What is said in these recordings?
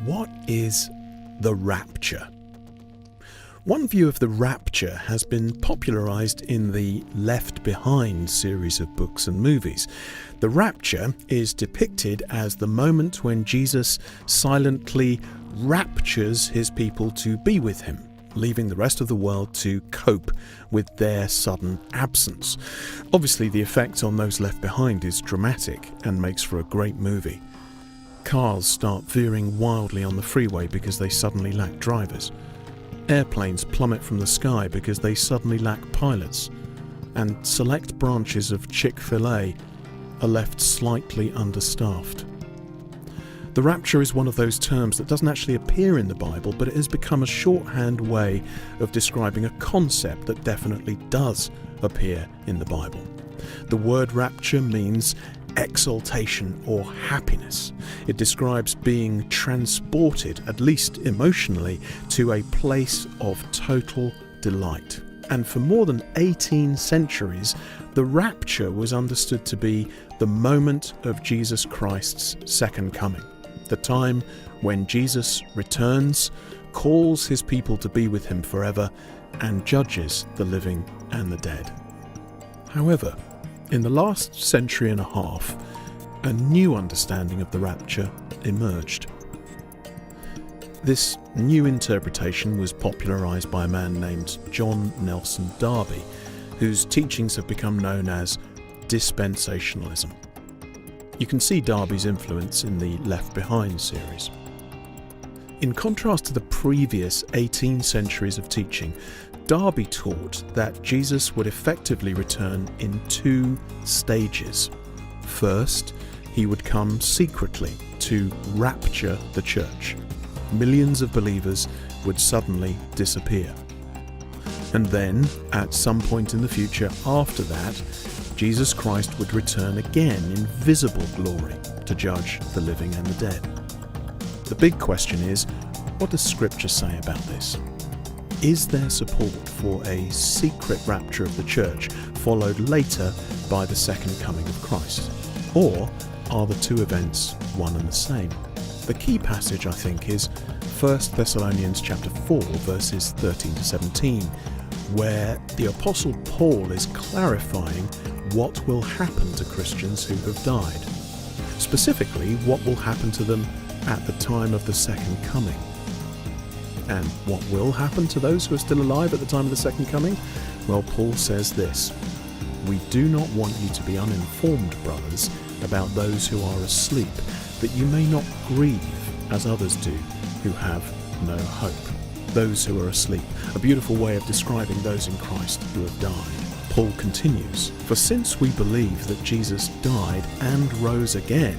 What is the rapture? One view of the rapture has been popularized in the Left Behind series of books and movies. The rapture is depicted as the moment when Jesus silently raptures his people to be with him, leaving the rest of the world to cope with their sudden absence. Obviously, the effect on those left behind is dramatic and makes for a great movie. Cars start veering wildly on the freeway because they suddenly lack drivers. Airplanes plummet from the sky because they suddenly lack pilots. And select branches of Chick-fil-A are left slightly understaffed. The rapture is one of those terms that doesn't actually appear in the Bible, but it has become a shorthand way of describing a concept that definitely does appear in the Bible. The word rapture means exaltation or happiness. It describes being transported, at least emotionally, to a place of total delight. And for more than 18 centuries, the rapture was understood to be the moment of Jesus Christ's second coming, the time when Jesus returns, calls his people to be with him forever, and judges the living and the dead. However, in the last century and a half, a new understanding of the rapture emerged. This new interpretation was popularized by a man named John Nelson Darby, whose teachings have become known as dispensationalism. You can see Darby's influence in the Left Behind series. In contrast to the previous 18 centuries of teaching, Darby taught that Jesus would effectively return in two stages. First, he would come secretly to rapture the church. Millions of believers would suddenly disappear. And then, at some point in the future after that, Jesus Christ would return again in visible glory to judge the living and the dead. The big question is, what does Scripture say about this? Is there support for a secret rapture of the church followed later by the second coming of Christ? Or are the two events one and the same? The key passage, I think, is 1 Thessalonians chapter 4, verses 13 to 17, where the Apostle Paul is clarifying what will happen to Christians who have died. Specifically, what will happen to them at the time of the second coming. And what will happen to those who are still alive at the time of the second coming? Well, Paul says this: "We do not want you to be uninformed, brothers, about those who are asleep, that you may not grieve as others do, who have no hope." Those who are asleep, a beautiful way of describing those in Christ who have died. Paul continues, "For since we believe that Jesus died and rose again,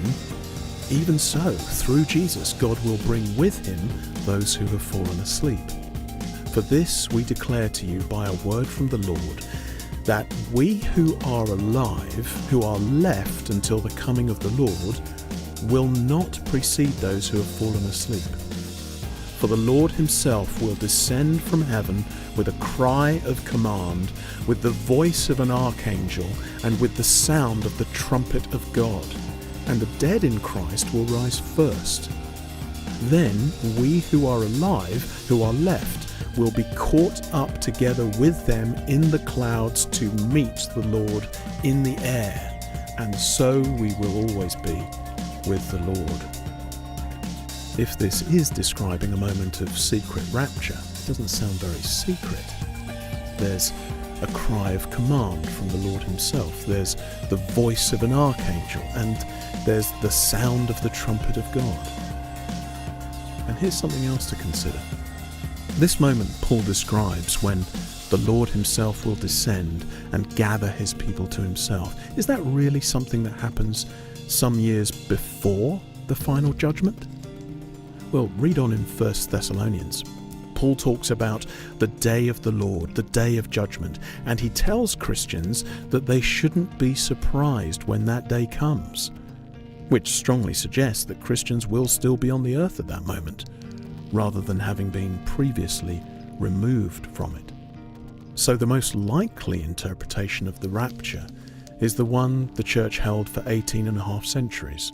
even so, through Jesus, God will bring with him those who have fallen asleep. For this we declare to you by a word from the Lord, that we who are alive, who are left until the coming of the Lord, will not precede those who have fallen asleep. For the Lord himself will descend from heaven with a cry of command, with the voice of an archangel, and with the sound of the trumpet of God. And the dead in Christ will rise first. Then we who are alive, who are left, will be caught up together with them in the clouds to meet the Lord in the air, and so we will always be with the Lord." If this is describing a moment of secret rapture, it doesn't sound very secret. There's a cry of command from the Lord himself. There's the voice of an archangel, and there's the sound of the trumpet of God. And here's something else to consider. This moment Paul describes when the Lord himself will descend and gather his people to himself. Is that really something that happens some years before the final judgment? Well, read on in 1 Thessalonians. Paul talks about the day of the Lord, the day of judgment, and he tells Christians that they shouldn't be surprised when that day comes, which strongly suggests that Christians will still be on the earth at that moment, rather than having been previously removed from it. So the most likely interpretation of the rapture is the one the church held for 18 and a half centuries.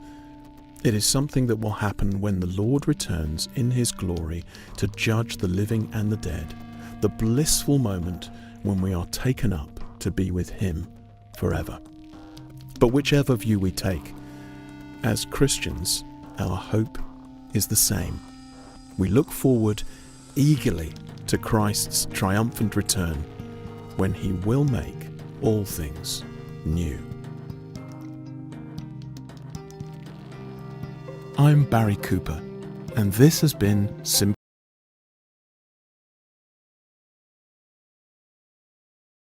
It is something that will happen when the Lord returns in his glory to judge the living and the dead, the blissful moment when we are taken up to be with him forever. But whichever view we take, as Christians, our hope is the same. We look forward eagerly to Christ's triumphant return, when he will make all things new. I'm Barry Cooper, and this has been Simply